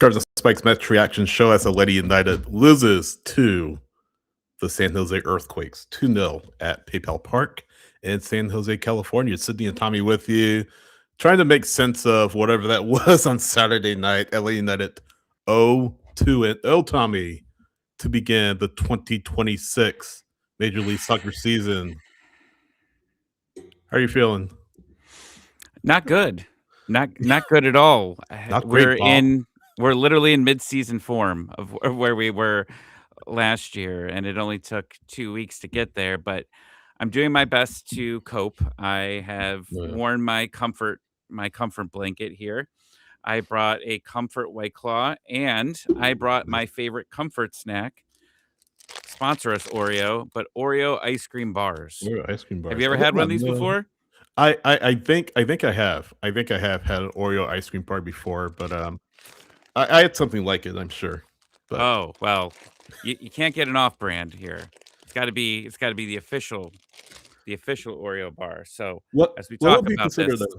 Scars and Spikes match reaction show as Atlanta United loses to the San Jose Earthquakes 2-0 at PayPal Park in San Jose, California. Sydney and Tommy with you, trying to make sense of whatever that was on Saturday night. LA United 0-2-0, Tommy, to begin the 2026 Major League Soccer season. How are you feeling? Not good. Not good at all. Not great, Bob. We're literally in mid-season form of where we were last year, and it only took 2 weeks to get there, but I'm doing my best to cope. I have Yeah. worn my comfort blanket here. I brought a comfort White Claw, and I brought my favorite comfort snack. Sponsor us, Oreo, but Oreo ice cream bars. Ooh, ice cream Have bars. you I ever did had one not of these know. before? I think I have. I think I have had an Oreo ice cream bar before, but I had something like it, I'm sure. But Oh, well, you can't get an off-brand here. It's gotta be the official Oreo bar. So, what as we what talk would be about this, considered a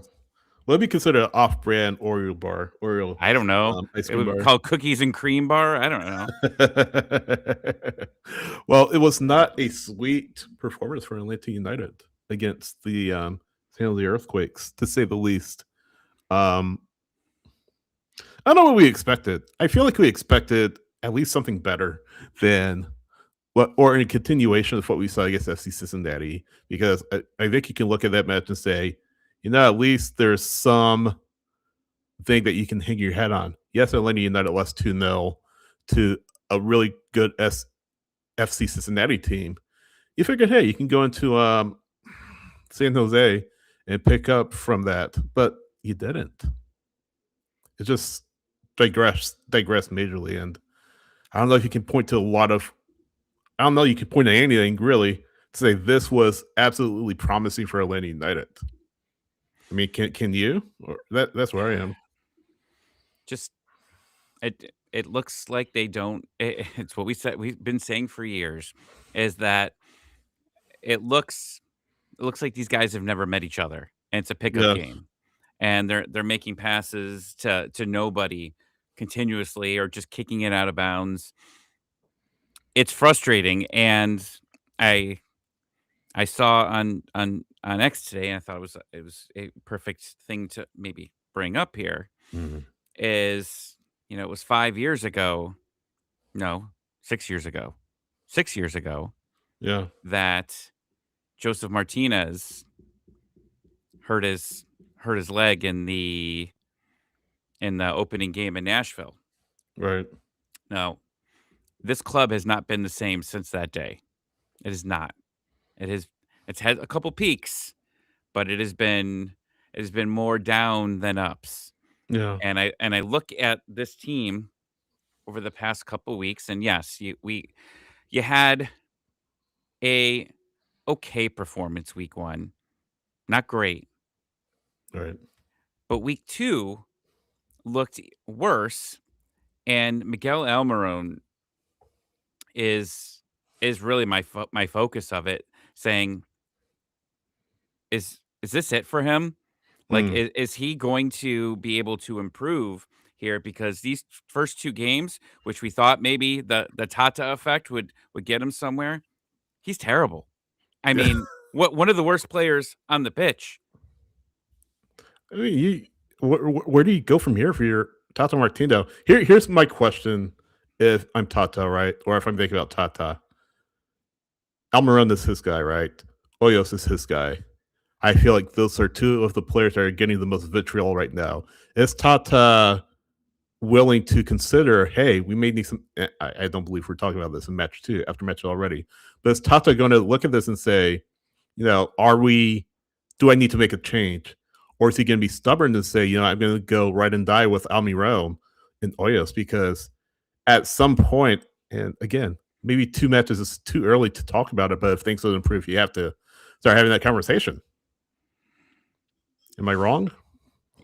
what would be considered an off-brand Oreo bar, Oreo I don't know. ice It cream would be bar? called cookies and cream bar? I don't know. Well, it was not a sweet performance for Atlanta United against the San Jose Earthquakes, to say the least. Um, I don't know what we expected. I feel like we expected at least something better than what, or in a continuation of what we saw against FC Cincinnati, because I think you can look at that match and say, at least there's some thing that you can hang your head on. Yes, Atlanta United lost 2-0 to a really good FC Cincinnati team. You figured, hey, you can go into San Jose and pick up from that, but you didn't. It just digressed majorly, and I don't know if you can point to a lot of. I don't know. You can point to anything really to say this was absolutely promising for Atlanta United. I mean, can you? Or that's where I am. Just it looks like they don't it's what we've been saying for years, is that it looks it looks like these guys have never met each other, and it's a pickup Yeah, game. And they're making passes to nobody continuously or just kicking it out of bounds. It's frustrating, and I I saw on X today, and I thought it was a perfect thing to maybe bring up here mhm. is, it was 5 years ago, no, 6 years ago. 6 years ago Yeah, that Joseph Martinez hurt his hurt his leg in the opening game in Nashville. right. Now, this club has not been the same since that day. It is not. It has it's had a couple peaks, but it has been more down than ups. Yeah, And I look at this team over the past couple weeks, and yes, you had a okay performance week 1, not great, right. but week 2 looked worse, and Miguel Almiron is is really my focus of it, saying, "Is this it for him? Like, Mm. is he going to be able to improve here? Because these first 2 games, which we thought maybe the Tata effect would get him somewhere, he's terrible. I Yeah. mean, what one of the worst players on the pitch. I mean, where do you go from here for your Tata Martino? Here's my question: if I'm Tata, right, or if I'm thinking about Tata, Almiron is his guy, right? Hoyos is his guy. I feel like those are two of the players that are getting the most vitriol right now. Is Tata willing to consider, hey, we may need some? I don't believe we're talking about this in match two, after match already. But is Tata going to look at this and say, are we, do I need to make a change? Or is he going to be stubborn and say, I'm going to go right and die with Almiron and Hoyos? Because at some point, and again, maybe 2 matches is too early to talk about it, but if things don't improve, you have to start having that conversation. Am I wrong?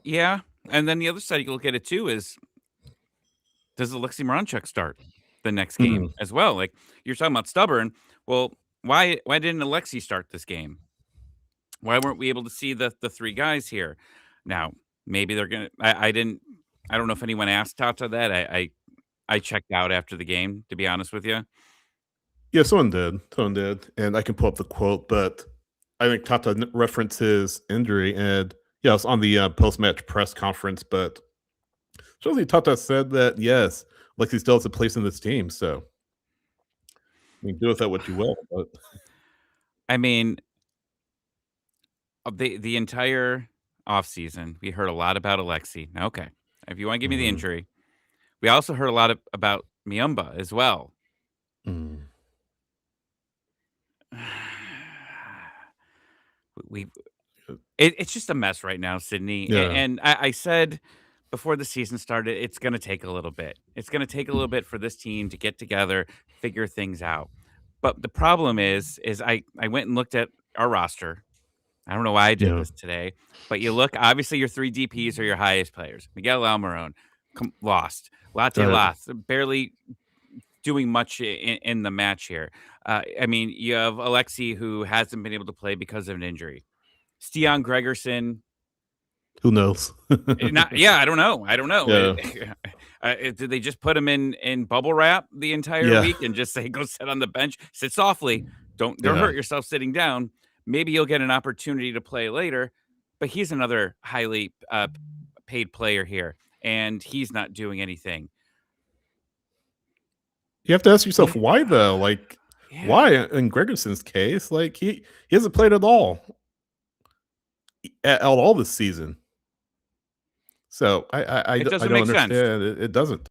Yeah, and then the other side you can look at it too is, does Alexei Moranchuk start the next Mm, game as well? Like, you're talking about stubborn. Well, why didn't Alexei start this game? Why weren't we able to see the 3 guys here? Now, maybe they're gonna I didn't I don't know if anyone asked Tata that. I checked out after the game, to be honest with you. Yeah, someone did. Someone did. And I can pull up the quote, but I think Tata referenced his injury. And yeah, it's on the post match press conference. But Josie Tata said that, yes, Lexi still has a place in this team. So, I mean, do with that what you will. But I mean, the entire offseason, we heard a lot about Alexi. Now, okay, if you want to give me the Mhm. injury, we also heard a lot about Miumba as well. Mm. we it's just a mess right now, Sydney. Yeah. And I said before the season started, it's going to take a little bit. It's going to take a little bit for this team to get together, figure things out. But the problem is I went and looked at our roster. I don't know why I did Yeah. this today, but you look, obviously your three DPs are your highest players. Miguel Almiron lost. Latte Right. Lath barely doing much in the match here. I mean, you have Alexi who hasn't been able to play because of an injury. Stian Gregerson, Who knows? not yeah, I don't know. I don't know. Yeah. Did they just put him in bubble wrap the entire Yeah. week and just say go sit on the bench, sit softly, don't Yeah. hurt yourself sitting down. Maybe you'll get an opportunity to play later. But he's another highly paid player here, and he's not doing anything. You have to ask yourself Yeah, why though. Like, yeah. why in Gregerson's case? Like he hasn't played at all at all this season. So It I doesn't don't make sense. understand. It doesn't.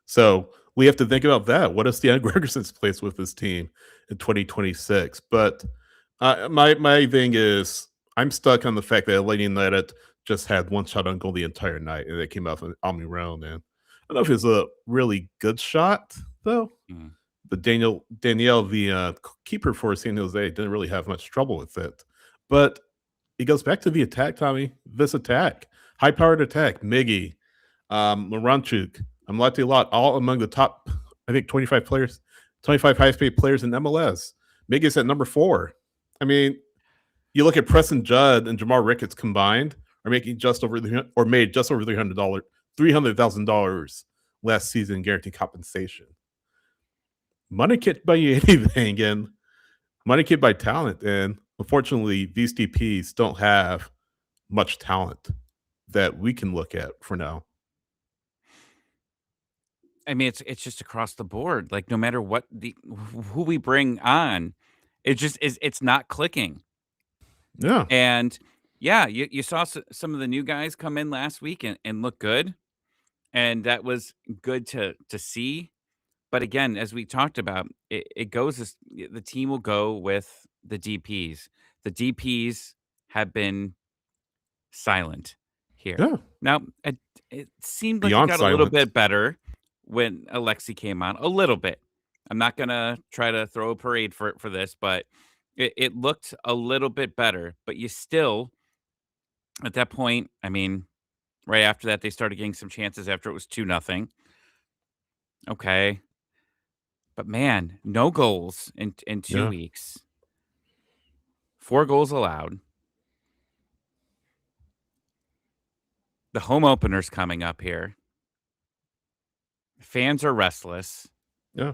So we have to think about that. What is Deion Gregerson's place with this team in 2026? But my thing is, I'm stuck on the fact that Lady United just had one shot on goal the entire night, and it came out from Almiron. And I don't know if it's a really good shot though. Mm. But Danielle, the keeper for San Jose, didn't really have much trouble with it. But it goes back to the attack, Tommy. This attack, high powered attack, Miggy, Moranchuk, Amlati Lot, all among the top, I think, 25 players, 25 highest paid players in MLS. Miggy's at number 4. I mean, you look at Preston Judd and Jamar Ricketts combined are making just over or made just over $300,000 last season guaranteed compensation. Money can't buy you anything, and money can't buy talent. And unfortunately, these DPs don't have much talent that we can look at for now. I mean, it's just across the board. Like no matter what who we bring on, it just is. It's not clicking. Yeah, And yeah, you saw some of the new guys come in last week and look good, and that was good to see. But again, as we talked about, it goes as the team will go with the DPs. The DPs have been silent here. yeah, Now, it seemed like it beyond got a little silent. bit better when Alexi came on, a little bit. I'm not gonna try to throw a parade for this, but it looked a little bit better. But you still, at that point, I mean, right after that, they started getting some chances after it was 2-0. Okay. But man, no goals in 2 Yeah, weeks. 4 goals allowed. The home opener's coming up here. Fans are restless. yeah,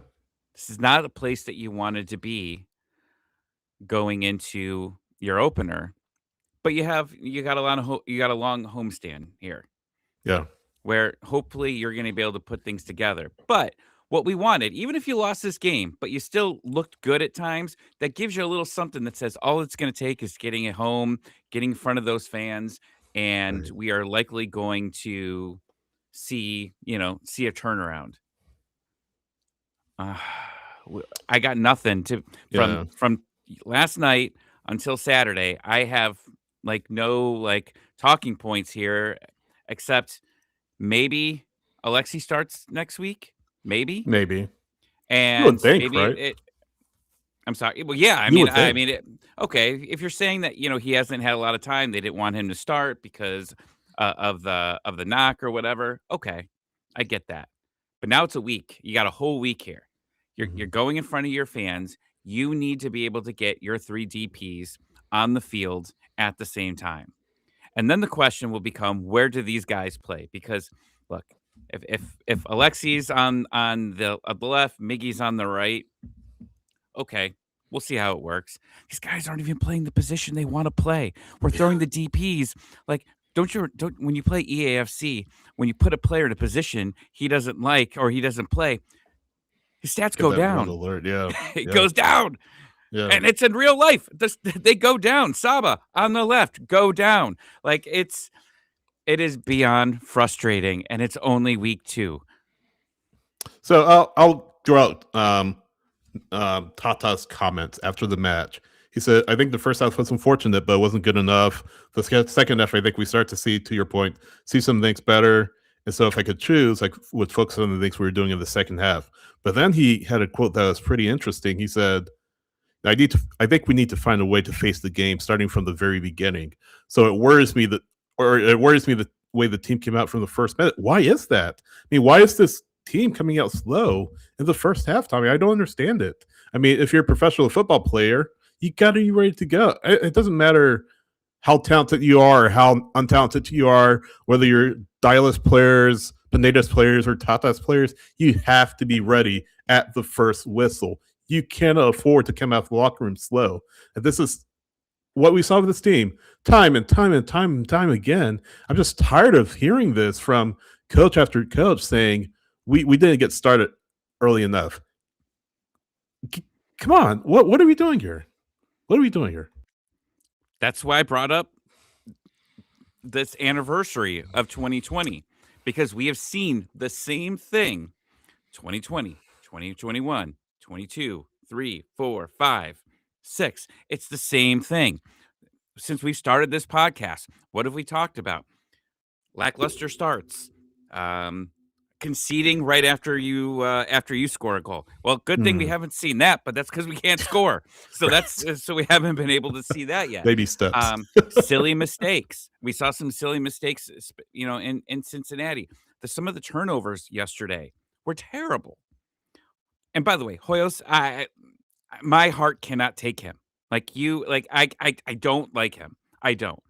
This is not a place that you wanted to be going into your opener, but you got a lot of you got a long homestand here yeah. where hopefully you're going to be able to put things together. But what we wanted, even if you lost this game, but you still looked good at times, that gives you a little something that says all it's going to take is getting it home, getting in front of those fans, and Right. we are likely going to see a turnaround. Uh, I got nothing to Yeah, from last night until Saturday. I have like no like talking points here except maybe Alexi starts next week, maybe, maybe. You would and think, maybe right? it. I'm sorry. Well, yeah. I You mean, would I think. mean, okay. If you're saying that he hasn't had a lot of time, they didn't want him to start because of the knock or whatever. Okay, I get that. But now it's a week. You got a whole week here. You're Mhm. going in front of your fans. You need to be able to get your three DPs on the field at the same time. And then the question will become, where do these guys play? Because look, if Alexi's on the left, Miggy's on the right, okay, we'll see how it works. These guys aren't even playing the position they want to play. We're throwing the DPs like don't when you play EAFC, when you put a player in a position he doesn't like or he doesn't play, his stats Get go that red down. alert. Yeah. It Yeah. goes down. Yeah. And it's in real life. They go down. Saba on the left, go down. Like it is beyond frustrating, and it's only week 2. So I'll throw out Tata's comments after the match. He said, I think the first half was unfortunate, but it wasn't good enough. The second half, I think we start to see, to your point, see some things better. And so if I could choose, I would focus on the things we were doing in the second half. But then he had a quote that was pretty interesting. He said, I think we need to find a way to face the game starting from the very beginning. So it worries me the way the team came out from the first minute. Why is that? I mean, why is this team coming out slow in the first half, Tommy? I don't understand it. I mean, if you're a professional football player, you got to be ready to go. It doesn't matter how talented you are, or how untalented you are, whether you're Dialis players, Pineda's players, or Tata's players, you have to be ready at the first whistle. You cannot afford to come out of the locker room slow. And this is what we saw with this team time and time and time and time again. I'm just tired of hearing this from coach after coach saying, we didn't get started early enough. Come on. What are we doing here? What are we doing here? That's why I brought up this anniversary of 2020, because we have seen the same thing 2020, 2021, 22, 3, 4, 5, 6. It's the same thing. Since we started this podcast, what have we talked about? Lackluster starts, conceding right after you score a goal. Well, good thing we haven't seen that, but that's because we can't score. So so we haven't been able to see that yet. Baby steps. Silly mistakes. We saw some silly mistakes, in Cincinnati. Some of the turnovers yesterday were terrible. And by the way, Hoyos, my heart cannot take him. I don't like him. I don't.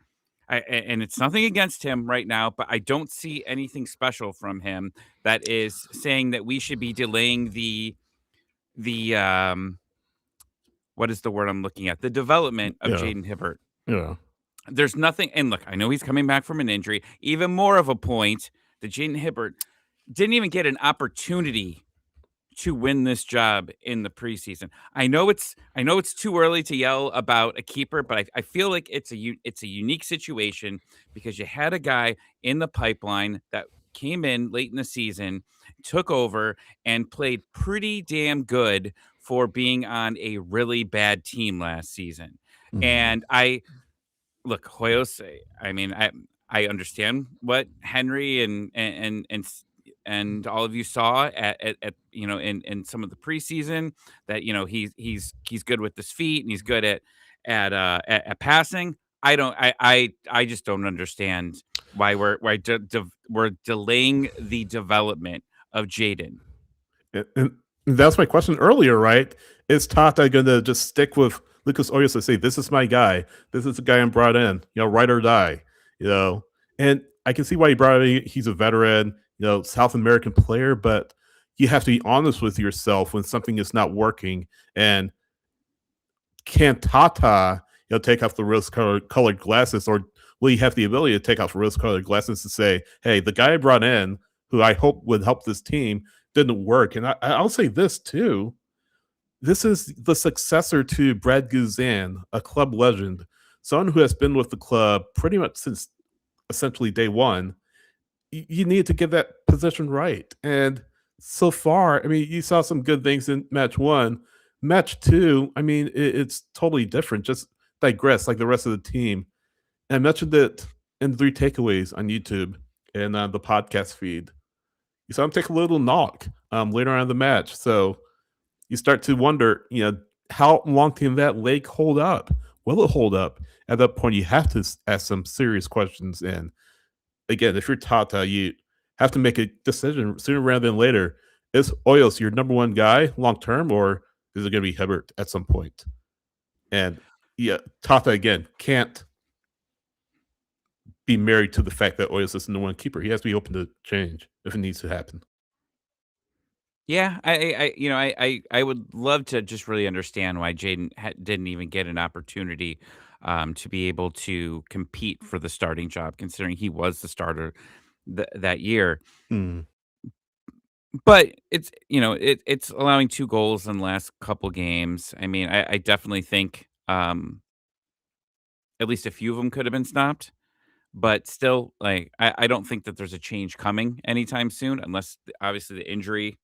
And it's nothing against him right now, but I don't see anything special from him that is saying that we should be delaying the what is the word I'm looking at? The development of Jaden Hibbert. Yeah. There's nothing, and look, I know he's coming back from an injury. Even more of a point that Jaden Hibbert didn't even get an opportunity to win this job in the preseason. I know it's too early to yell about a keeper, but I feel like it's a unique situation because you had a guy in the pipeline that came in late in the season, took over, and played pretty damn good for being on a really bad team last season. Mhm. And look, Hoyos, I mean, I understand what Henry and all of you saw at in some of the preseason, that he's good with his feet and he's good at passing. I just don't understand why we're delaying the development of Jaden. And that's my question earlier, right? Is Tata going to just stick with Lucas Oilers to say, this is my guy. This is the guy I'm brought in, ride or die, And I can see why he brought in. He's a veteran, South American player, but you have to be honest with yourself when something is not working. And can Tata, take off the rose-colored glasses, or will he have the ability to take off rose-colored glasses to say, hey, the guy I brought in, who I hope would help this team, didn't work. And I'll say this too. This is the successor to Brad Guzan, a club legend, someone who has been with the club pretty much since essentially day one. You need to get that position right. And so far, I mean, you saw some good things in match 1. Match 2, I mean, it's totally different. Just digress like the rest of the team. And I mentioned it in 3 takeaways on YouTube and the podcast feed. You saw him take a little knock later on in the match. So you start to wonder, how long can that leg hold up? Will it hold up? At that point, you have to ask some serious questions. And again, if you're Tata, you have to make a decision sooner rather than later. Is Oilers your number one guy long term, or is it going to be Hibbert at some point? And yeah, Tata again can't be married to the fact that Hoyos is the number one keeper. He has to be open to change if it needs to happen. Yeah, I would love to just really understand why Jaden didn't even get an opportunity to be able to compete for the starting job, considering he was the starter that year. Hmm. But it's allowing 2 goals in the last couple games. I mean, I definitely think, at least a few of them could have been stopped, but still, like, I don't think that there's a change coming anytime soon unless obviously the injury,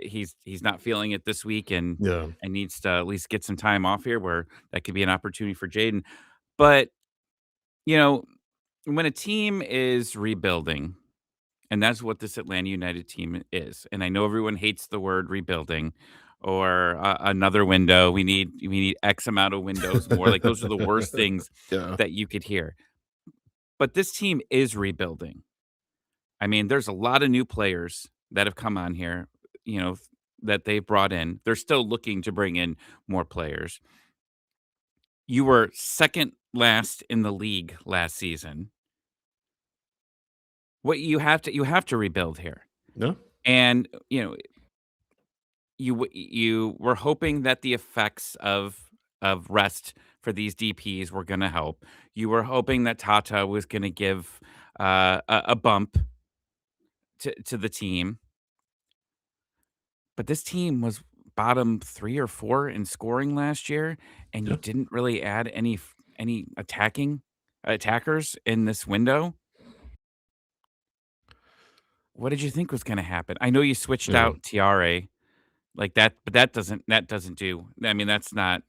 he's not feeling it this week Yeah. and needs to at least get some time off here where that could be an opportunity for Jaden. But, you know, when a team is rebuilding, and that's what this Atlanta United team is. And I know everyone hates the word rebuilding or another window. We need X amount of windows more. Like those are the worst things Yeah. that you could hear. But this team is rebuilding. I mean, there's a lot of new players that have come on here, you know, that they've brought in. They're still looking to bring in more players. You were second last in the league last season. What you have to rebuild here. No. And, you were hoping that the effects of rest for these DPs were gonna help. You were hoping that Tata was gonna give, a bump to the team, but this team was bottom 3 or 4 in scoring last year, and you Yeah. didn't really add any attackers in this window. What did you think was gonna happen? I know you switched Yeah. out Tiare like that, but that doesn't do I mean, that's not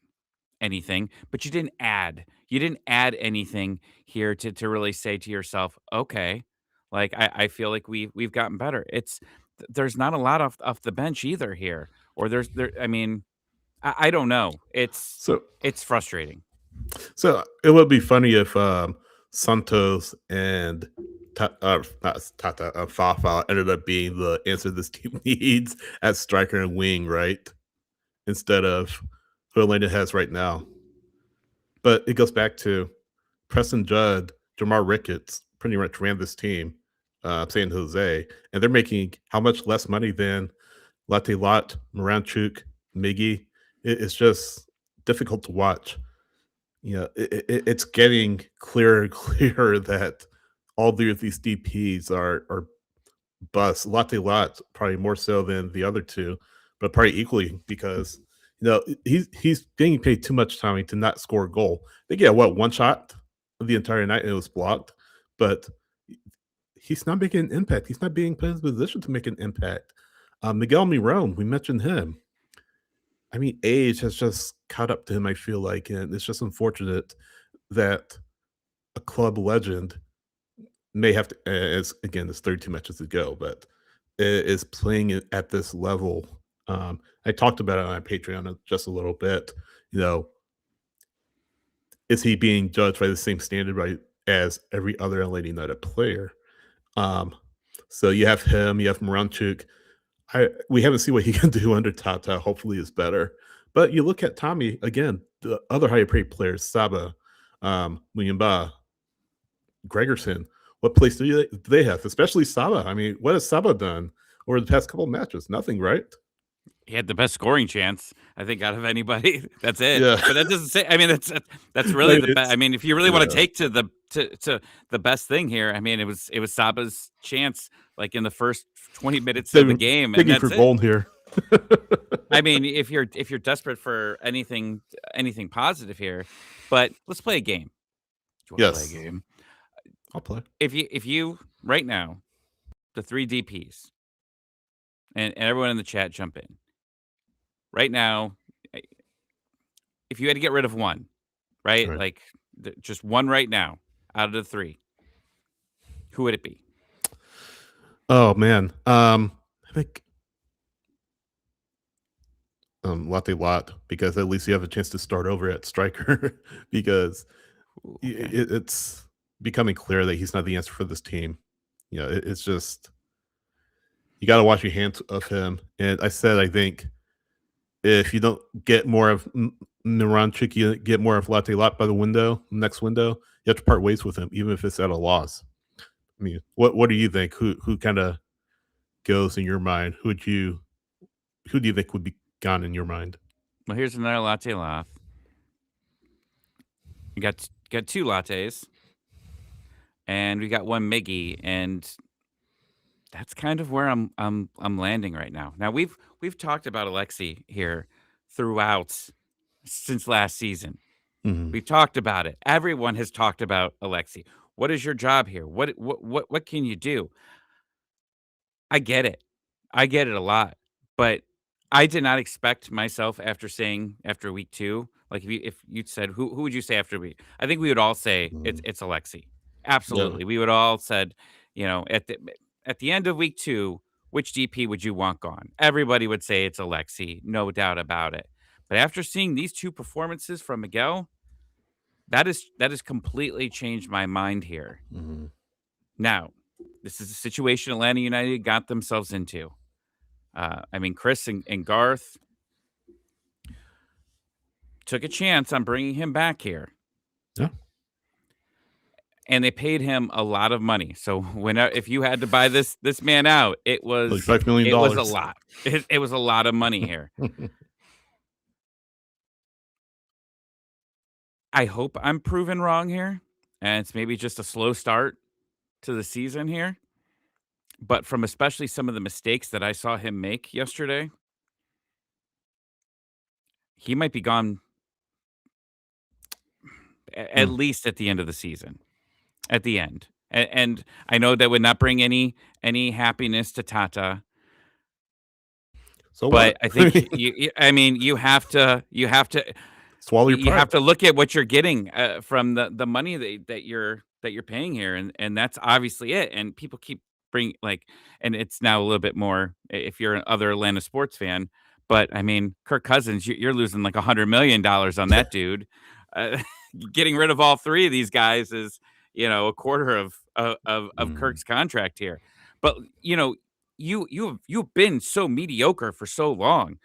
anything, but you didn't add. You didn't add anything here to really say to yourself, "Okay, like, I feel like we've gotten better." There's not a lot off the bench either here, or I mean, I don't know. So It's frustrating. So it would be funny if Santos and not Tata, Fafa ended up being the answer this team needs at striker and wing, right? Instead of who Atlanta has right now. But it goes back to Preston Judd, Jamar Ricketts pretty much ran this team, San Jose, and they're making how much less money than Latte Lot, Moranchuk, Miggy. It's just difficult to watch. It's getting clearer and clearer that all three of these DPs are busts. Latte Lot probably more so than the other two, but probably equally because he's getting paid too much time to not score a goal. They get one shot of the entire night and it was blocked, but he's not making an impact. He's not being put in position to make an impact. Miguel Miron, we mentioned him. I mean, age has just caught up to him, I feel like, and it's just unfortunate that a club legend may have to as again, it's 32 matches to go, but is playing it at this level. I talked about it on my Patreon just a little bit. You know, is he being judged by the same standard right as every other Lady United player? Um, so you have him, you have Moranchuk. We haven't seen what he can do under Tata. Hopefully, is better. But you look at Tommy again. The other higher paid players, Saba, Muyamba, Gregerson. What place do they have? Especially Saba. I mean, what has Saba done over the past couple of matches? Nothing, right? He had the best scoring chance, I think, out of anybody. That's it. Yeah, But that doesn't say I mean, that's really like the best. I it's mean, if you really wanna yeah. take to the best thing here, I mean, it was Saba's chance, like, in the first 20 minutes of the Digging, game, and digging for that's it. gold here. I mean, if you're desperate for anything positive here, but let's play a game. Do you wanna play a Yes, game? I'll play. If you right now, the 3 DPs, and everyone in the chat jump in. Right now, eh, if you had to get rid of one, All right? right. Like, just one right now out of the 3, who would it be? Oh man, I think Latte Lot because at least you have a chance to start over at striker because Ooh, okay. it's becoming clear that he's not the answer for this team. It's just you got to wash your hands of him. And I said I think if you don't get more of Miranchuk, you get more of Latte Lot by the window, next window, you have to part ways with him, even if it's at a loss. I mean, what do you think? Who kind of goes in your mind? Who do you think would be gone in your mind? Well, here's another latte laugh. You got two lattes, and we got one Miggy, and that's kind of where I'm landing right now. Now we've talked about Alexi here throughout since last season. Mhm. We've talked about it. Everyone has talked about Alexi. What is your job here? What can you do? I get it. I get it a lot, but I did not expect myself after week 2, like, if you'd said, "Who would you say after week?" I think we would all say Mhm. it's Alexi. Yeah. Absolutely. We would all said, at the end of week 2, which DP would you want gone? Everybody would say it's Alexi, no doubt about it. But after seeing these 2 performances from Miguel, that has completely changed my mind here. Mhm. Now, this is a situation Atlanta United got themselves into. I mean, Chris and Garth took a chance on bringing him back here, Yeah. and they paid him a lot of money. So if you had to buy this man out, it Like was $5 million. a lot. It was a lot of money here. I hope I'm proven wrong here, and it's maybe just a slow start to the season here. But from especially some of the mistakes that I saw him make yesterday, he might be gone at Mm. least at the end of the season. At the end. And I know that would not bring any happiness to Tata, So but what? I think I mean, Swallow your you have pride. to look at what you're getting, from the money that you're paying here, and that's obviously it, and people keep bring like and it's now a little bit more if you're an other Atlanta sports fan, but, I mean, Kirk Cousins, you're losing, like, $100,000,000 on that dude. Uh, getting rid of all 3 of these guys is, a quarter of Mm. Kirk's contract here. But, you've been so mediocre for so long.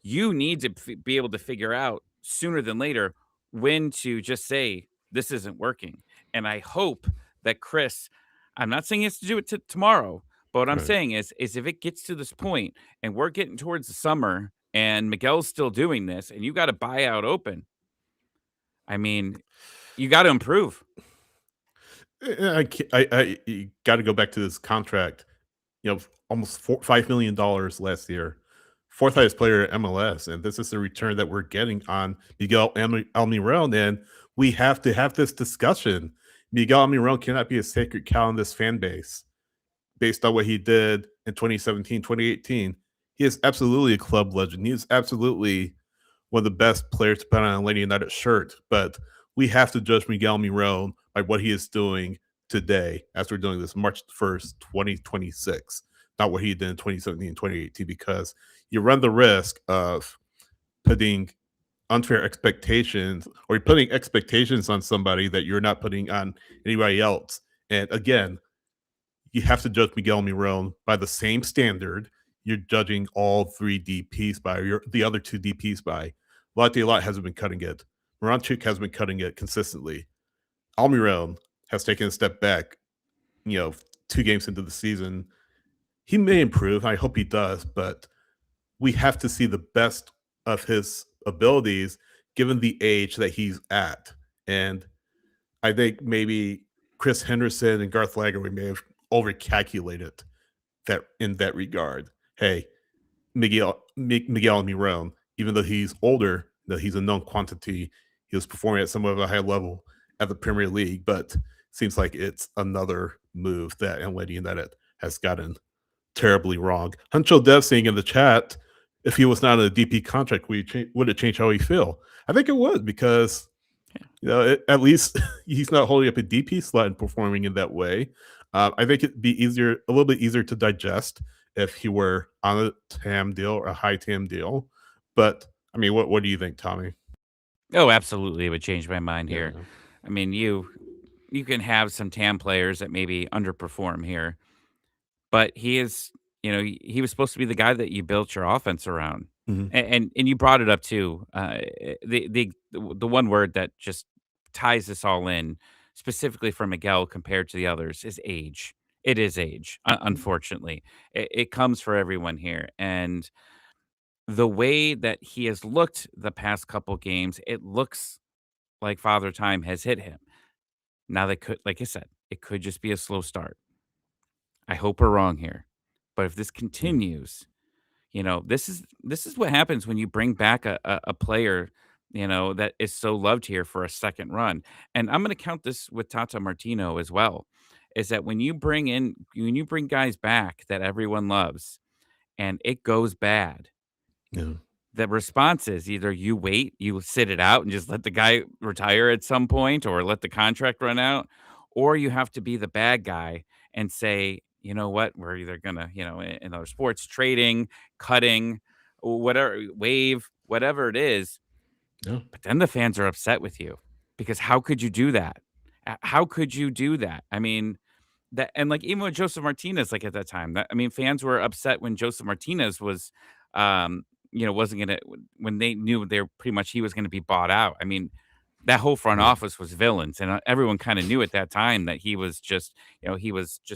You need to be able to figure out sooner than later when to just say, "This isn't working." And I hope that Chris I'm not saying he has to do it tomorrow, but what I'm Right. saying is if it gets to this point and we're getting towards the summer and Miguel's still doing this and you got a buyout open, I mean, you gotta improve. I you got to go back to this contract. Almost $5 million last year, fourth highest player at MLS, and this is the return that we're getting on Miguel Almiron. And we have to have this discussion. Miguel Almiron cannot be a sacred cow in this fan base based on what he did in 2017, 2018. He is absolutely a club legend. He is absolutely one of the best players to put on a Atlanta United shirt, but we have to judge Miguel Miron by what he is doing today as we're doing this March 1st, 2026, not what he did in 2017 and 2018, because you run the risk of putting unfair expectations or you're putting expectations on somebody that you're not putting on anybody else. And again, you have to judge Miguel Miron by the same standard you're judging all 3 DPs by, or the other 2 DPs by. Latte Lot hasn't been cutting it. Moranchuk has been cutting it consistently. Almiron has taken a step back, you know, 2 games into the season. He may improve. I hope he does, but we have to see the best of his abilities given the age that he's at. And I think maybe Chris Henderson and Garth Lager, we may have overcalculated that in that regard. Hey, Miguel Miron, even though he's older, that he's a known quantity, he was performing at somewhat of a high level at the Premier League, but seems like it's another move that Atlanta United has gotten terribly wrong. Huncho Dev saying in the chat, if he was not on a DP contract, would it change how he feel? I think it would because at least he's not holding up a DP slot and performing in that way. I think it'd be a little bit easier to digest if he were on a TAM deal or a high TAM deal. But I mean, what do you think, Tommy? Oh, absolutely, it would change my mind here. Yeah. I mean, you can have some TAM players that maybe underperform here, but he is he was supposed to be the guy that you built your offense around. Mhm. And you brought it up too. The one word that just ties this all in, specifically for Miguel compared to the others, is age. It is age, unfortunately. It comes for everyone here, and the way that he has looked the past couple games, it looks like Father Time has hit him. Now they could, like I said, it could just be a slow start. I hope we're wrong here, but if this Mm. continues, this is what happens when you bring back a player, that is so loved here for a second run. And I'm going to count this with Tata Martino as well. Is that when you bring guys back that everyone loves and it goes bad, Yeah. the response is either you wait, you sit it out and just let the guy retire at some point or let the contract run out, or you have to be the bad guy and say, you know what, we're either gonna, in other sports, trading, cutting, whatever, wave, whatever it is. Yeah. But then the fans are upset with you because how could you do that? How could you do that? I mean, that and, like, even with Joseph Martinez, like, at that time, fans were upset when Joseph Martinez was, wasn't gonna when they knew they were pretty much he was gonna be bought out. I mean, that whole front Right. office was villains, and, everyone kinda knew at that time that he was just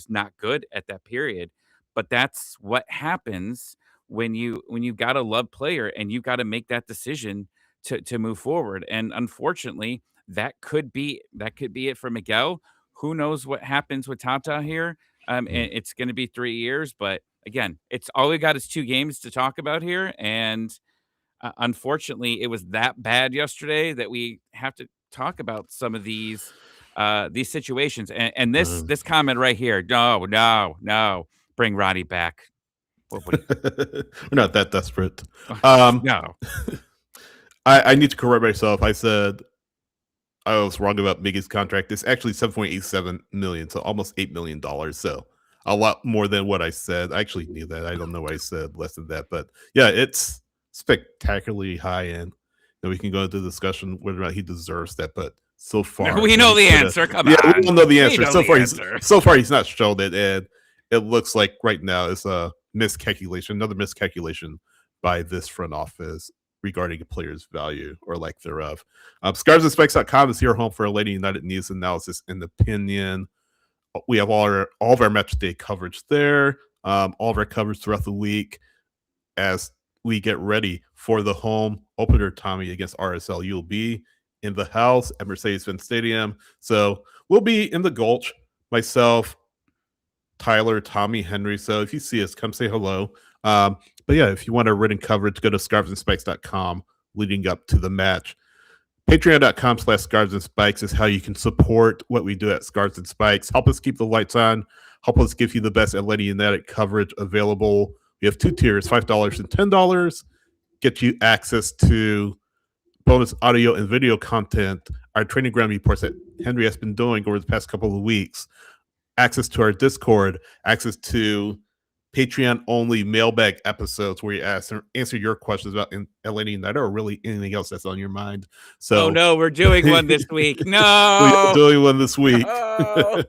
not good at that period. But that's what happens when you've got a love player and you've gotta make that decision to move forward, and unfortunately, that could be it for Miguel. Who knows what happens with Tata here? Mm. And it's going to be 3 years, but again, it's all we got is 2 games to talk about here, and unfortunately, it was that bad yesterday that we have to talk about some of these situations. And this Um, this comment right here, no, no, no, bring Roddy back. What do We're not that desperate. you? Um, No, I need to correct myself. I said I was wrong about Miggy's contract. It's actually 7.87 million, so almost $8 million. So a lot more than what I said. I actually knew that. I don't know why I said less than that, but yeah, it's spectacularly high end. And we can go into the discussion whether or not he deserves that, but so far, we and know he the could have. answer. Come Yeah, we on, all know the we answer. know the answer. So far he's not shown it, and it looks like right now it's a miscalculation, another miscalculation by this front office regarding a player's value or lack thereof. ScarsandSpikes.com is your home for Atlanta United news analysis and opinion. We have all of our match day coverage there, all of our coverage throughout the week as we get ready for the home opener, Tommy, against RSL. You'll be in the house at Mercedes-Benz Stadium. So we'll be in the Gulch, myself, Tyler, Tommy, Henry. So if you see us, come say hello. But yeah, if you want a written coverage, go to scarfsandspikes.com leading up to the match. Patreon.com/Scarves and Spikes is how you can support what we do at Scarves and Spikes. Help us keep the lights on. Help us give you the best Atlanta United coverage available. We have 2 tiers, $5 and $10. Get you access to bonus audio and video content, our training ground reports that Henry has been doing over the past couple of weeks, access to our Discord, access to Patreon only mailbag episodes where you answer your questions about Atlanta United or really anything else that's on your mind. Oh So no, we're doing one this week. we are No, doing one this week. no.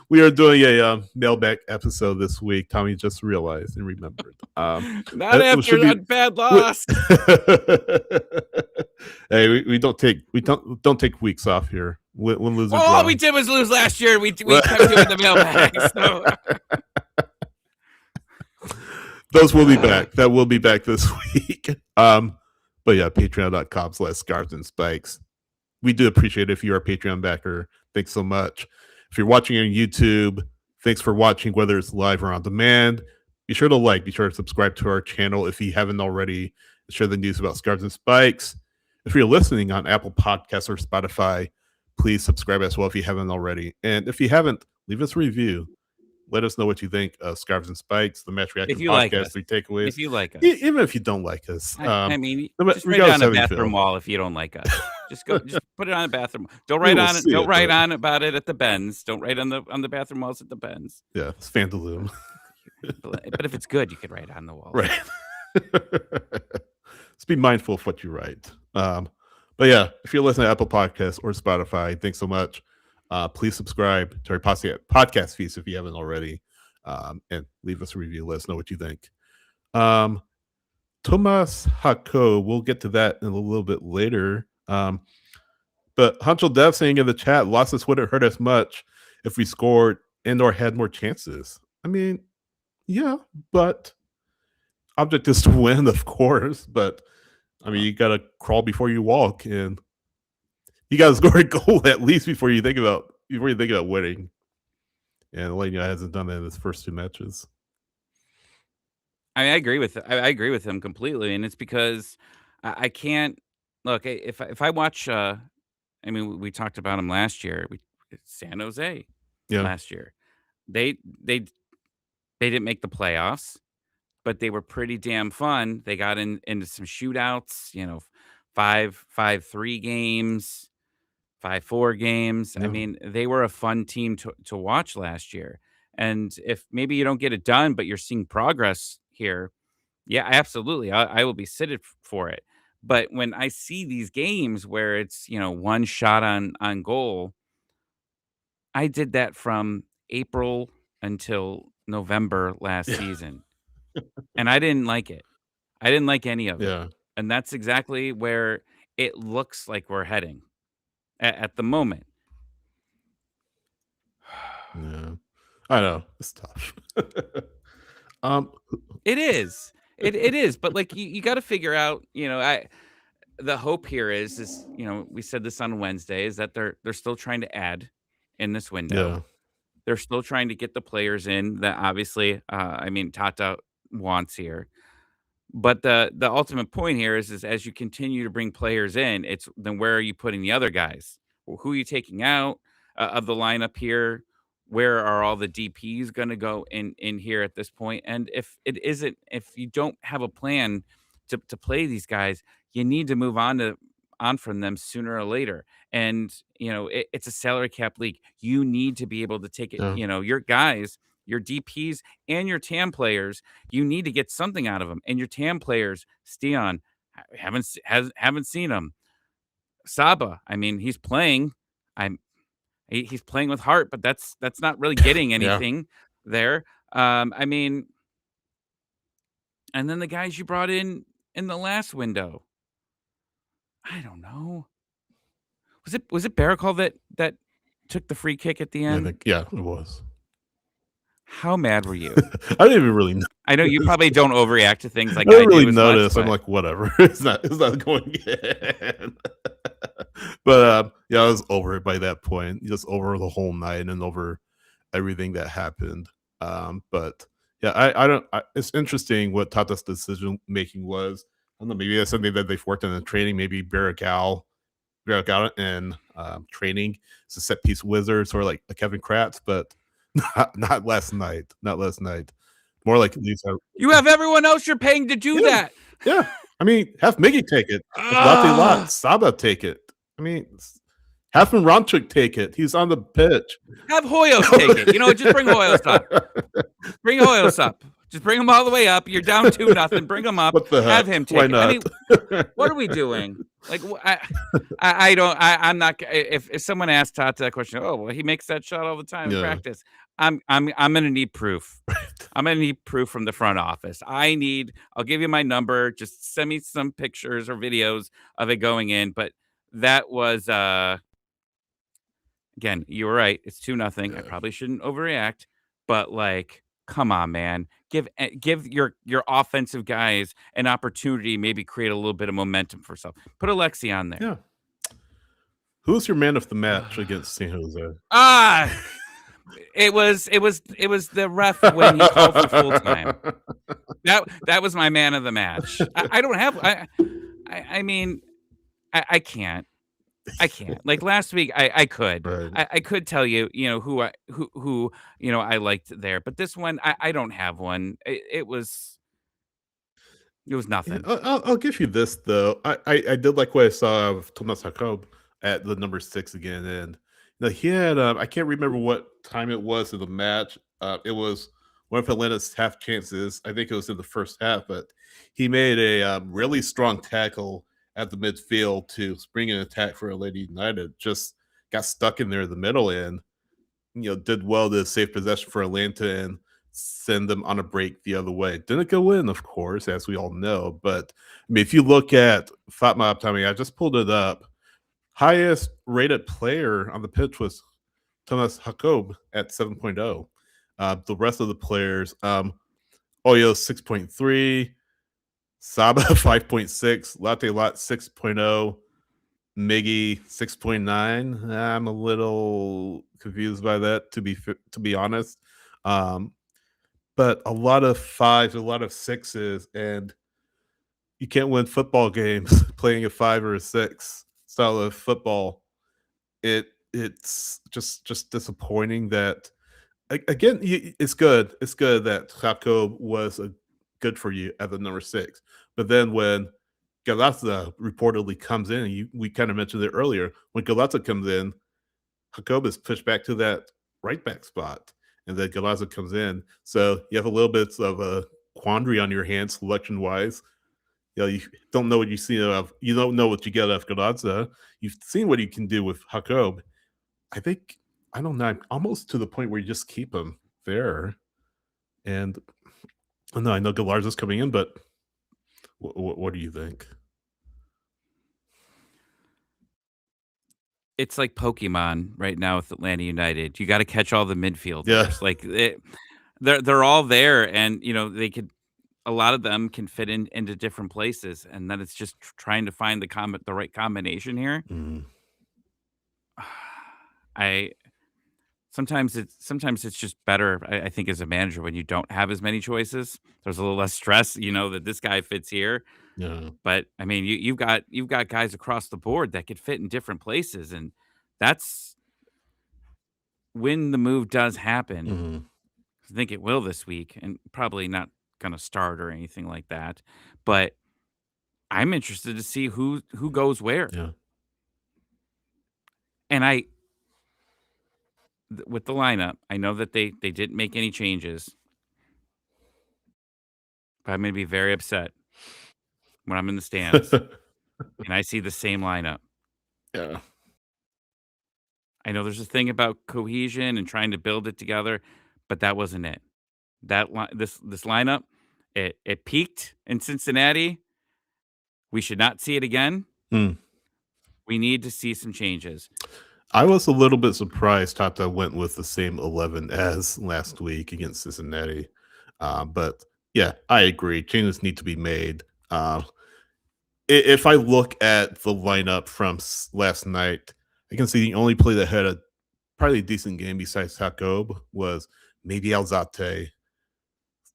We are doing a mailbag episode this week. Tommy just realized and remembered. Not It after should be. that bad loss. Hey, we don't take weeks off here. Win, lose, or Well, draw. all we did was lose last year. We kept doing the mailbag. So. Those will be back. That will be back this week. But yeah, patreon.com/Scarves and Spikes. We do appreciate it if you're a Patreon backer. Thanks so much. If you're watching on YouTube, thanks for watching, whether it's live or on demand. Be sure to be sure to subscribe to our channel if you haven't already. Share the news about Scarves and Spikes. If you're listening on Apple Podcasts or Spotify, please subscribe as well if you haven't already. And if you haven't, leave us a review. Let us know what you think of Scarves and Spikes, the Match Reaction If you like Podcast, us. 3 takeaways. If you like us. Even if you don't like us. I mean, but just write it regardless on of the how you bathroom feel. wall if you don't like us. Just put it on the bathroom. Don't We write will on it. see Don't it, write but- on about it at the Benz. Don't write on the bathroom walls at the Benz. Yeah, it's Fandaloom. But if it's good, you could write on the wall. Right. Just be mindful of what you write. But yeah, if you're listening to Apple Podcasts or Spotify, thanks so much. Please subscribe to our podcast feeds if you haven't already, and leave us a review. Let us know what you think. Tomas Hako, we'll get to that in a little bit later. But Huncho Dev saying in the chat, losses wouldn't hurt as much if we scored and or had more chances. I mean, yeah, but object is to win, of course. But I mean, you gotta crawl before you walk, and you gotta score a goal at least before you think about winning. And Alenia hasn't done that in his first 2 matches. I mean, I agree with him completely, and it's because I can't look if I watch. I mean, we talked about him last year. San Jose Yeah, last year. They they they didn't make the playoffs, but they were pretty damn fun. They got into some shootouts. 5-3 games, 5-4 games. I yeah, mean, they were a fun team to watch last year. And if maybe you don't get it done, but you're seeing progress here, yeah, absolutely. I will be cited for it. But when I see these games where it's, one shot on goal, I did that from April until November last yeah, season, and I didn't like it. I didn't like any of it. yeah, And that's exactly where it looks like we're heading at the moment. yeah. I know it's tough. um, It is. It is, but like you got to figure out, the hope here is we said this on Wednesday is that they're still trying to add in this window. yeah, They're still trying to get the players in that obviously I mean Tata wants here. But the ultimate point here is as you continue to bring players in, it's then where are you putting the other guys? Who are you taking out of the lineup here? Where are all the DPs going to go in here at this point? And if you don't have a plan to play these guys, you need to move on from them sooner or later. And it's a salary cap league. You need to be able to take it. yeah, Your guys, your DPs, and your TAM players, you need to get something out of them. And your TAM players, Stian, haven't seen him. Saba, I mean, he's playing. He's playing with heart, but that's not really getting yeah. anything there. I mean, and then the guys you brought in the last window, I don't know. Was it Barakal that took the free kick at the I end? think, yeah, it was. How mad were you? I didn't even really know. I know you probably don't overreact to things like I I didn't do really as much, notice. I'm but like, whatever. It's not going in. But yeah, I was over it by that point. Just over the whole night and over everything that happened. But yeah, I don't. It's interesting what Tata's decision making was. I don't know. Maybe that's something that they've worked on in training. Maybe Barragao in training. It's a set piece wizard, sort of like a Kevin Kratz, but not last night. Not last night. More like these are. you have everyone else you're paying to do Yeah, that. yeah. I mean, have Miggy take it. Have Latte Lot, Saba take it. I mean, have Ranchuk take it. He's on the pitch. Have Hoyos take it. Just bring Hoyos up. Bring Hoyos up. Just bring him all the way up. You're down 2-0. Bring him up. What the heck? Have him take Why it. not? I mean, what are we doing? Like, I don't. I'm not. If someone asks Tata that question, oh well, he makes that shot all the time in Yeah. practice. I'm gonna need proof. I'm gonna need proof from the front office. I'll give you my number. Just send me some pictures or videos of it going in. But that was again, you were right. It's 2-0. I probably shouldn't overreact, but like, come on, man. Give your offensive guys an opportunity, maybe create a little bit of momentum for yourself. Put Alexi on there. Yeah. Who's your man of the match against San Jose? It was the ref when he called for full time. That was my man of the match. I don't have. I mean, I can't. I can't. Like last week, I could. Right. I could tell you, who I liked there, but this one, I don't have one. It was Yeah, nothing. I'll give you this though. I did like what I saw of Thomas Jacob at the number 6 again, and he had I can't remember what time it was in the match. It was one of Atlanta's half chances. I think it was in the first half, but he made a really strong tackle at the midfield to spring an attack for Atlanta United. Just got stuck in there in the middle and did well to save possession for Atlanta and send them on a break the other way. Didn't go in, of course, as we all know. But I mean, if you look at Fatma Abtami, I just pulled it up. Highest rated player on the pitch was Thomas Jacob at 7.0. The rest of the players, Oyo 6.3, Saba 5.6, Latte Lot 6.0, Miggy 6.9. I'm a little confused by that, to be honest. Um, but a lot of fives, a lot of sixes, and you can't win football games playing a 5 or a 6 style of football. It's just disappointing that again, it's good. It's good that Jacob was good for you at the number 6. But then when Galazza reportedly comes in, we kind of mentioned it earlier. When Galazza comes in, Jacob is pushed back to that right back spot, and then Galazza comes in. So you have a little bit of a quandary on your hands selection wise. You don't know what you see of. You don't know what you get out of Galazza. You've seen what he can do with Jacob. I think I don't know. I'm almost to the point where you just keep him there. And no, I know Galarza's coming in, but what do you think? It's like Pokemon right now with Atlanta United. You gotta catch all the Yeah. midfielders. Like, they're all there, and, they could a lot of them can fit into different places, and then it's just trying to find the right combination here. Mm, I sometimes it's just better, I think, as a manager when you don't have as many choices. There's a little less stress, that this guy fits here. yeah. But I mean, you've got guys across the board that could fit in different places, and that's when the move does happen. Mhm, I think it will this week, and probably not gonna start or anything like that. But I'm interested to see who goes where. yeah. And with the lineup, I know that they didn't make any changes, but I'm gonna be very upset when I'm in the stands and I see the same lineup. Yeah. I know there's a thing about cohesion and trying to build it together, but that wasn't it. This lineup, it peaked in Cincinnati. We should not see it again. Mm. We need to see some changes. I was a little bit surprised Tata went with the same 11 as last week against Cincinnati. But yeah, I agree. Changes need to be made. If I look at the lineup from last night, I can see the only play that had a probably decent game besides Jacob was maybe Alzate,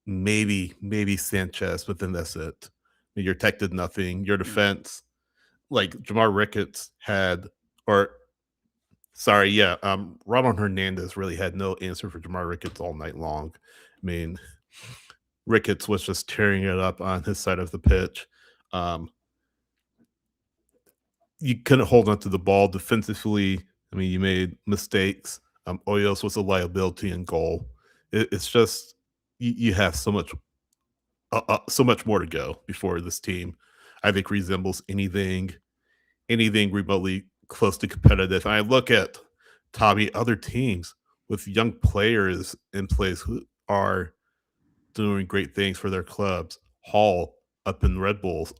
maybe Sanchez, but then that's it. Your tech did nothing. Your Mm, defense, like Jamar Ricketts had, or sorry, yeah, Ronald Hernandez really had no answer for Jamar Ricketts all night long. I mean, Ricketts was just tearing it up on his side of the pitch. Um, you couldn't hold on to the ball defensively. I mean, you made mistakes. Oyos was a liability in goal. It's just you have so much more to go before this team, I think, resembles anything remotely close to competitive. And I look at Tommy, other teams with young players in place who are doing great things for their clubs. Hall up in Red Bulls,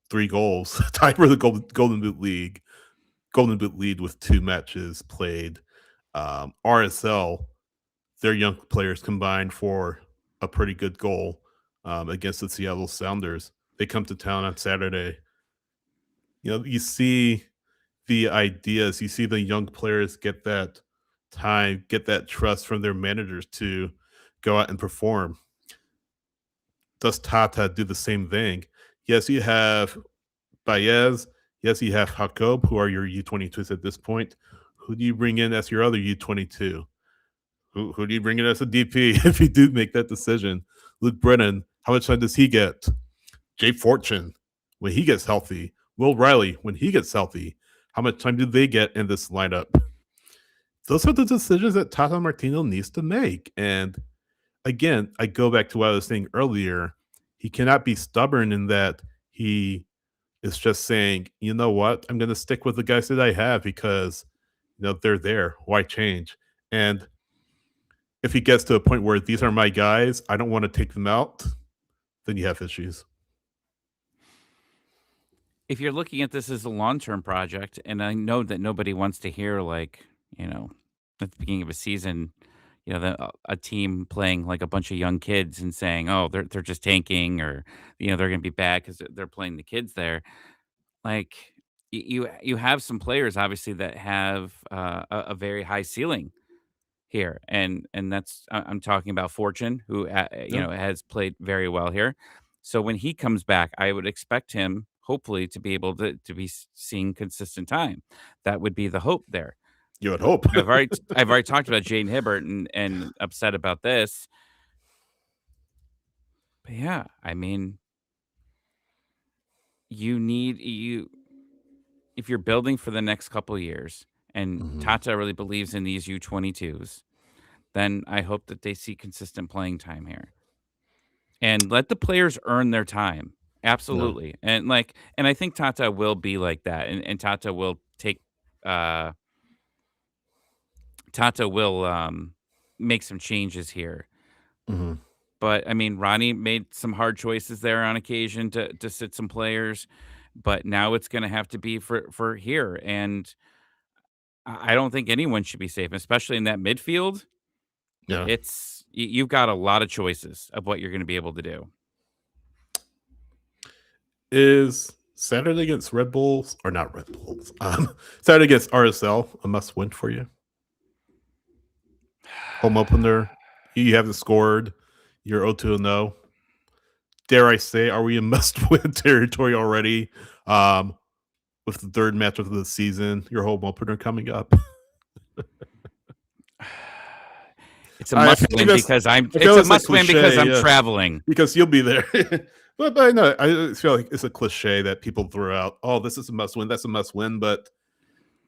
3 goals, tied for the Golden Boot League, Golden Boot lead with 2 matches played. RSL, their young players combined for a pretty good goal against the Seattle Sounders. They come to town on Saturday. You see the ideas, you see the young players get that time, get that trust from their managers to go out and perform. Does Tata do the same thing? Yes, you have Baez. Yes, you have Jacob, who are your U22s at this point. Who do you bring in as your other U22? Who do you bring in as a DP if you do make that decision? Luke Brennan, how much time does he get? Jay Fortune, when he gets healthy. Will Riley, when he gets healthy. How much time do they get in this lineup? Those are the decisions that Tata Martino needs to make. And again, I go back to what I was saying earlier. He cannot be stubborn in that he is just saying, you know what, I'm going to stick with the guys that I have because they're there. Why change? And if he gets to a point where these are my guys, I don't want to take them out, then you have issues. If you're looking at this as a long-term project, and I know that nobody wants to hear, like, you know, at the beginning of a season, a team playing like a bunch of young kids and saying, "Oh, they're just tanking," or they're going to be bad because they're playing the kids there. Like you have some players obviously that have a very high ceiling here, and I'm talking about Fortune, who Yeah. has played very well here. So when he comes back, I would expect him hopefully to be able to be seeing consistent time. That would be the hope there. You would hope. I've already talked about Jaden Hibbert and upset about this. But yeah, I mean, you if you're building for the next couple of years and Mhm. Tata really believes in these U22s, then I hope that they see consistent playing time here. And let the players earn their time. Yeah. Absolutely. And I think Tata will be like that. And Tata will uh make some changes here. Mhm. But I mean, Ronnie made some hard choices there on occasion to sit some players, but now it's gonna have to be for here. And I don't think anyone should be safe, especially in that midfield. Yeah. You've got a lot of choices of what you're gonna be able to do. Is Saturday against Red Bulls or not Red Bulls? Saturday against RSL a must win for you? Home opener. You haven't scored. You're 0-0. Dare I say, are we in must win territory already? Um, with the third match of the season, your home opener coming up. It's a I must feel like win that's because I'm I feel it's a that's a must win because cliche, I'm yeah, traveling. because you'll be there. But I know I feel like it's a cliche that people throw out. Oh, this is a must win. That's a must win. But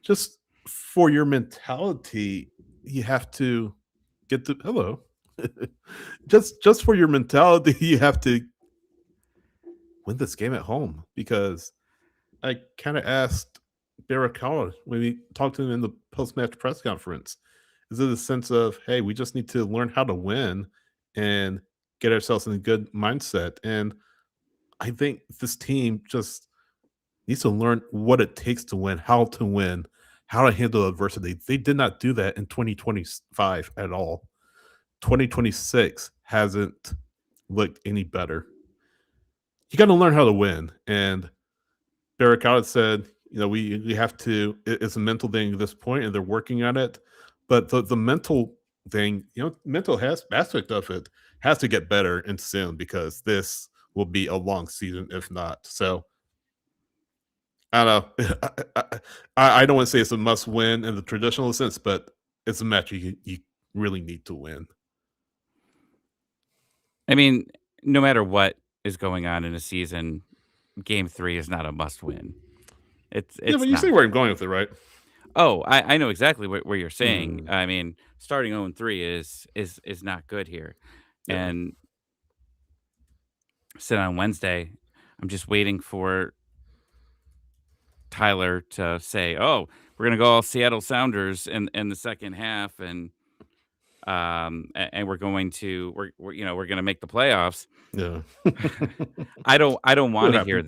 just for your mentality, you have to get the hello. Just for your mentality, you have to win this game at home because I kind of asked Barakawa when we talked to him in the post match press conference. Is it a sense of, hey, we just need to learn how to win and get ourselves in a good mindset? And I think this team just needs to learn what it takes to win, how to handle adversity. They did not do that in 2025 at all. 2026 hasn't looked any better. You got to learn how to win. And Barracuda said, we have to. It's a mental thing at this point, and they're working on it. But the mental thing, mental aspect of it has to get better and soon because this will be a long season if not. So I don't know. I don't want to say it's a must win in the traditional sense, but it's a match you really need to win. I mean, no matter what is going on in a season, game 3 is not a must win. Yeah, It's but you see not. where I'm going with it, right? Oh, I know exactly where you're saying. Mm, I mean, starting 0-3 is not good here. yeah. And said on Wednesday, I'm just waiting for Tyler to say, "Oh, we're gonna go all Seattle Sounders in the second half, and we're going to we're gonna make the playoffs." Yeah. I don't Could want to hear happen.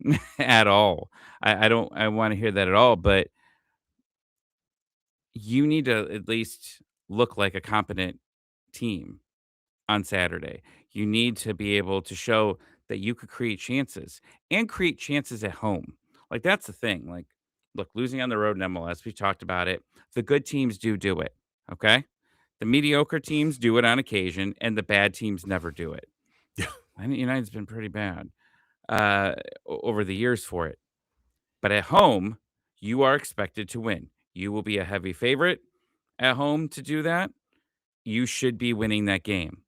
that at all. I want to hear that at all. But you need to at least look like a competent team on Saturday. You need to be able to show that you could create chances and create chances at home. Like that's the thing. Like, look, losing on the road in MLS, we talked about it. The good teams do it. Okay. The mediocre teams do it on occasion, and the bad teams never do it. Yeah. I think United's been pretty bad over the years for it. But at home, you are expected to win. You will be a heavy favorite at home to do that. You should be winning that game.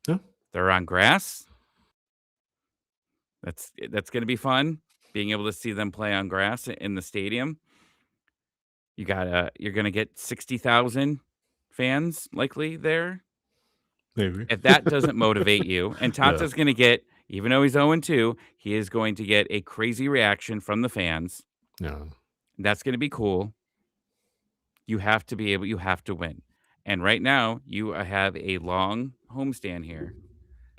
Yeah. They're on grass. That's gonna be fun, being able to see them play on grass in the stadium. You're gonna get 60,000 fans likely there. Maybe. If that doesn't motivate you, and Yeah. Tata's gonna get, even though he's 0-2, he is going to get a crazy reaction from the fans. Yeah. That's gonna be cool. You have to win. And right now, you have a long homestand here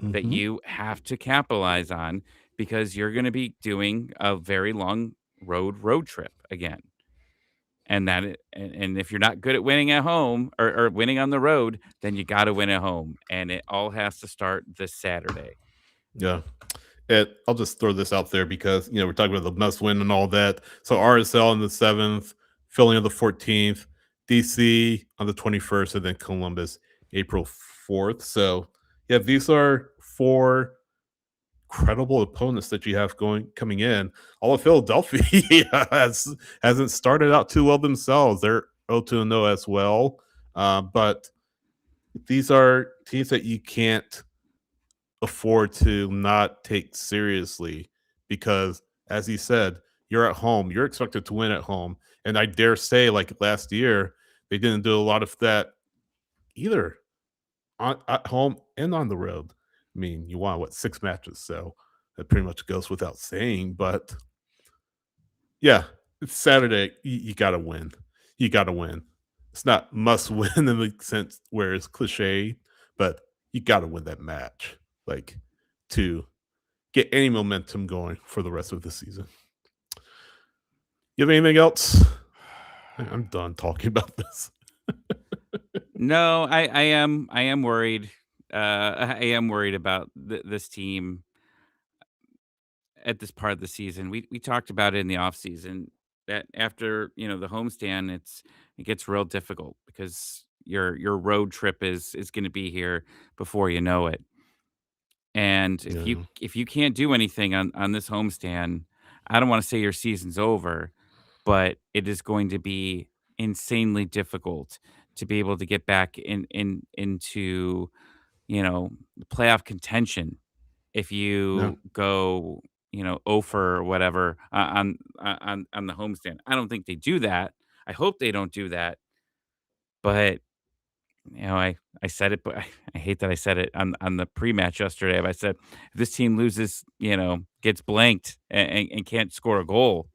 that Mhm. you have to capitalize on because you're going to be doing a very long road trip again. And if you're not good at winning at home or winning on the road, then you got to win at home. And it all has to start this Saturday. Yeah. I'll just throw this out there because we're talking about the must win and all that. So RSL on the 7th, Philly on the 14th, DC on the 21st, and then Columbus April 4th. So yeah, these are 4 credible opponents that you have coming in. All of Philadelphia hasn't started out too well themselves. They're 0-0 as well. But these are teams that you can't afford to not take seriously because, as he said, you're at home. You're expected to win at home. And I dare say, like last year, they didn't do a lot of that either at home and on the road. I mean, you won, 6 matches? So that pretty much goes without saying. But yeah, it's Saturday. You got to win. You got to win. It's not must win in the sense where it's cliche, but you got to win that match. Like, to get any momentum going for the rest of the season. You have anything else? I'm done talking about this. No, I am worried. I am worried about this team at this part of the season. We talked about it in the off season that after the homestand, it gets real difficult because your road trip is going to be here before you know it. And Yeah. if you can't do anything on this homestand, I don't want to say your season's over, but it is going to be insanely difficult to be able to get back into playoff contention if No. you go 0 for whatever on the homestand. I don't think they do that. I hope they don't do that, but I said it, but I hate that I said it on the pre-match yesterday. But I said, if this team loses, gets blanked and can't score a goal,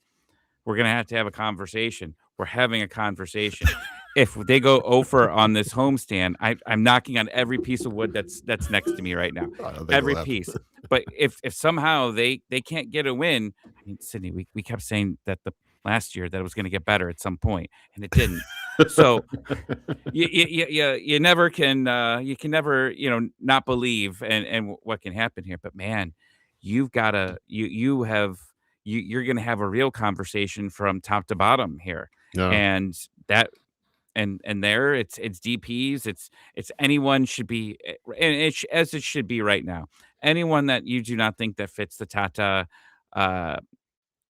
we're gonna have a conversation. We're having a conversation. If they go over on this homestand, I'm knocking on every piece of wood that's next to me right now, I don't think it'll every happen. piece. But if somehow they can't get a win, I mean, Sydney, we kept saying that the last year that it was going to get better at some point, and it didn't. So you never can you can never not believe and what can happen here. But man, you've got to you have you're going to have a real conversation from top to bottom here, No. and that and there it's DPS, it's anyone should be, and as it should be right now. Anyone that you do not think that fits the Tata, uh,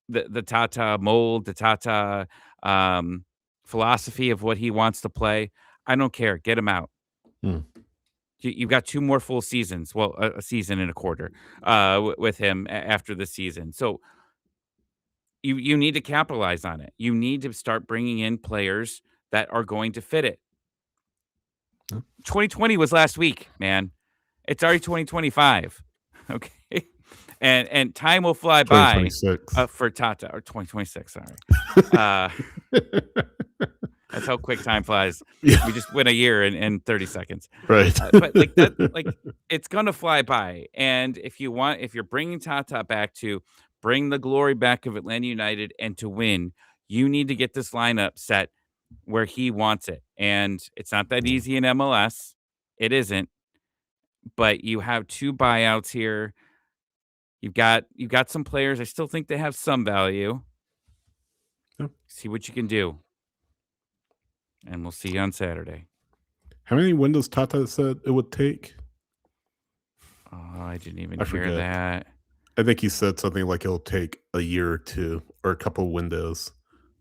the Tata mold, the Tata philosophy of what he wants to play, I don't care. Get him out. Hmm. You've got 2 more full seasons. Well, a season and a quarter with him after the season. So you need to capitalize on it. You need to start bringing in players that are going to fit it. Yeah. 2020 was last week, man. It's already 2025. Okay. And time will fly by 2026. for Tata, or 2026, sorry. Uh that's how quick time flies. Yeah. We just went a year in 30 seconds. Right. But like that, like it's gonna fly by. And if you're bringing Tata back to bring the glory back of Atlanta United and to win, you need to get this lineup set where he wants it. And it's not that easy in MLS. It isn't. But you have 2 buyouts here. You've got some players. I still think they have some value. Yeah. See what you can do. And we'll see you on Saturday. How many windows Tata said it would take? Oh, I didn't even I hear forget. that. I think he said something like it'll take a year or 2 or a couple windows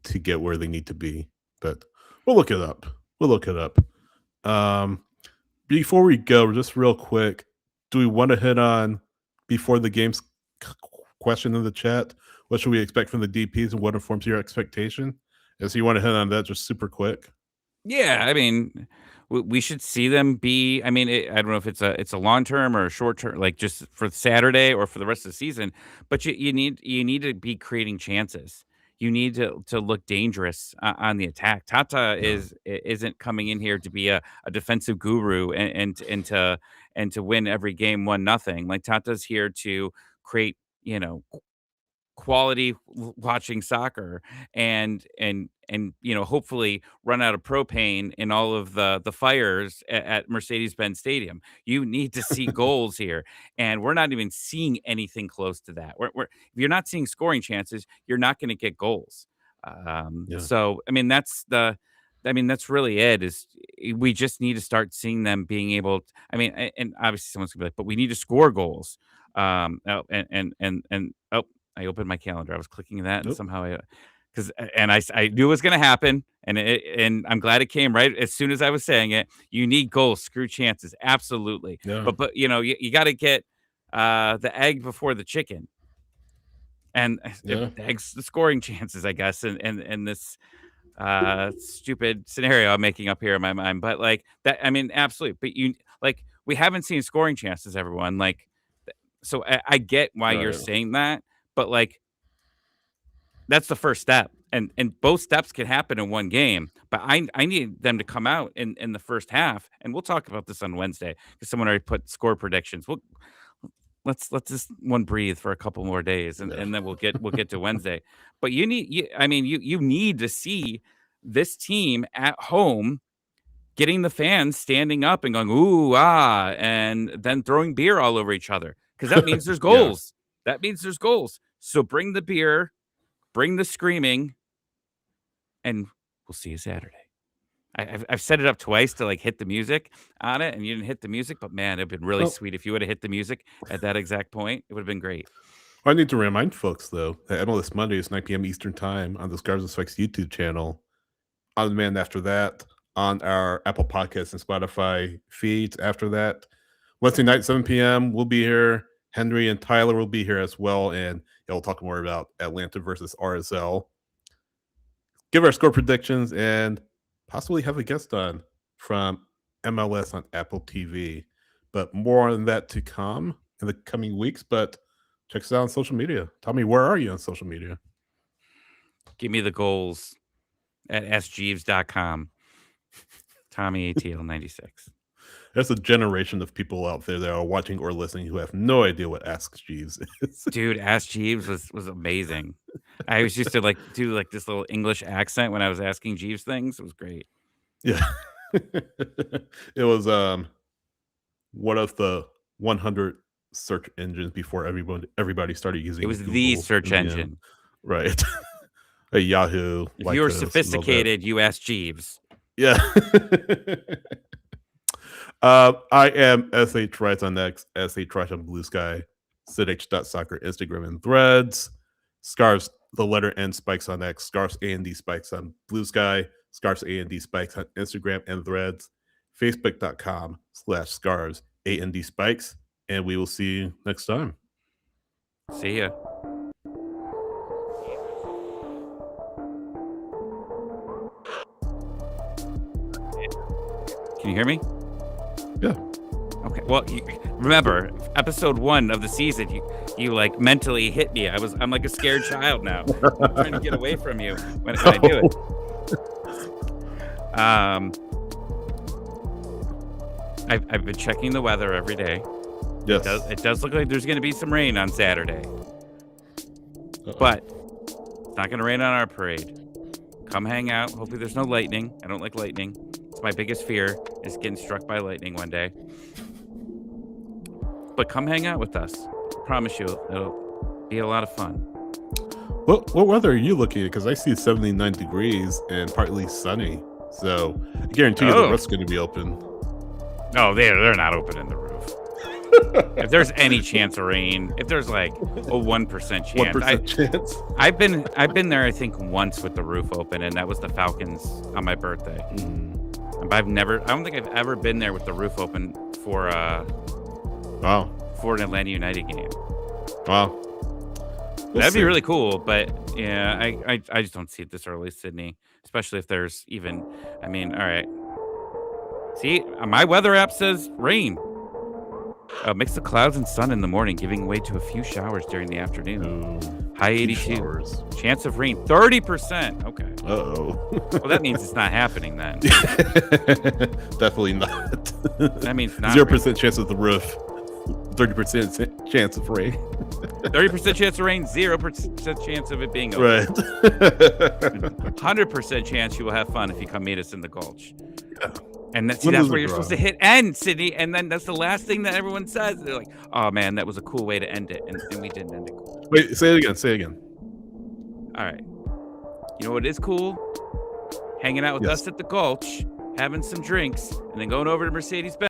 to get where they need to be. But we'll look it up. Before we go, just real quick, do we want to hit on before the game's question in the chat? What should we expect from the DPs and what informs your expectation? And so you want to hit on that just super quick? Yeah, I mean, we should see them be. I mean, I don't know if it's a long term or a short term, like just for Saturday or for the rest of the season. But you need to be creating chances. you need to look dangerous on the attack. Tata isn't coming in here to be a defensive guru and to win every game 1-0. Like Tata's here to create, quality watching soccer and hopefully run out of propane in all of the fires at Mercedes-Benz Stadium. You need to see goals here, and we're not even seeing anything close to that. If you're not seeing scoring chances, you're not going to get goals. Yeah. So that's really it. Is we just need to start seeing them being able. And obviously someone's gonna be like, but we need to score goals. Oh, and I opened my calendar. I was clicking that, and Nope. somehow I knew it was going to happen, and I'm glad it came right as soon as I was saying it. You need goals, screw chances, absolutely. Yeah. But you got to get the egg before the chicken, and Yeah. the egg's the scoring chances, I guess, and this stupid scenario I'm making up here in my mind. But like that, absolutely. But we haven't seen scoring chances, everyone. So I get why you're Right. saying that, but that's the first step, and both steps can happen in one game. But I need them to come out in the first half, and we'll talk about this on Wednesday because someone already put score predictions. Let's this one breathe for a couple more days, and then we'll get to Wednesday. But you need to see this team at home getting the fans standing up and going ooh ah, and then throwing beer all over each other because that means there's goals. That means there's goals. So bring the beer, bring the screaming, and we'll see you Saturday. I've set it up twice to hit the music on it, and you didn't hit the music. But man, it'd been really sweet if you would have hit the music at that exact point. It would have been great. I need to remind folks though that MLS Monday is 9 p.m. Eastern time on the Scarves and Spikes YouTube channel. On demand after that on our Apple Podcasts and Spotify feeds. After that, Wednesday night 7 p.m. we'll be here. Henry and Tyler will be here as well, and we'll talk more about Atlanta versus RSL. Give our score predictions and possibly have a guest on from MLS on Apple TV. But more on that to come in the coming weeks. But check us out on social media. Tommy, where are you on social media? Give me the goals at sjeeves.com. Tommy ATL 96. There's a generation of people out there that are watching or listening who have no idea what Ask Jeeves is. Dude, Ask Jeeves was amazing. I always used to do this little English accent when I was asking Jeeves things. It was great. Yeah. It was one of the 100 search engines before everybody started using It was Google the search in the end. engine. Right. A Yahoo. If you were Lycos, and all that. sophisticated, you asked Jeeves. Yeah. I am SH Rice on X, SH Rice on Blue Sky, SidH.soccer, Instagram and Threads, Scarves, the letter N Spikes on X, Scarves A&D Spikes on Blue Sky, Scarves A&D Spikes on Instagram and Threads, Facebook.com/Scarves A&D Spikes, and we will see you next time. See ya. Can you hear me? Yeah. Okay. Well, remember episode 1 of the season. You mentally hit me. I'm like a scared child now. I'm trying to get away from you when I do it. I've been checking the weather every day. Yes. It does look like there's going to be some rain on Saturday, but it's not going to rain on our parade. Come hang out. Hopefully there's no lightning. I don't like lightning. It's my biggest fear is getting struck by lightning one day. But come hang out with us. I promise you, it'll be a lot of fun. What weather are you looking at? Because I see 79 degrees and partly sunny. So I guarantee you the roof's going to be open. No, they're not opening the roof. If there's any chance of rain, if there's like a 1% chance, 1% chance. I've been there I think once with the roof open, and that was the Falcons on my birthday. I don't think I've ever been there with the roof open for an Atlanta United game. Wow. That'd be really cool, but yeah, I just don't see it this early, Sydney. Especially if there's even, all right. See, my weather app says rain. Mix of clouds and sun in the morning, giving way to a few showers during the afternoon. Ooh. High 82. Showers. Chance of rain 30%. Okay. Uh-oh. Well, that means it's not happening then. Definitely not. That means not 0% chance of the roof. 30% chance of rain. 30% chance of rain, 0% chance of it being over. Right. 100% chance you will have fun if you come meet us in the Gulch. Yeah. And that's When does where it you're supposed to drop? hit end, Sydney. And then that's the last thing that everyone says. They're like, oh man, that was a cool way to end it. And we didn't end it cool. Wait, say it again. Say it again. All right. You know what is cool? Hanging out with Yes. us at the Gulch, having some drinks, and then going over to Mercedes-Benz.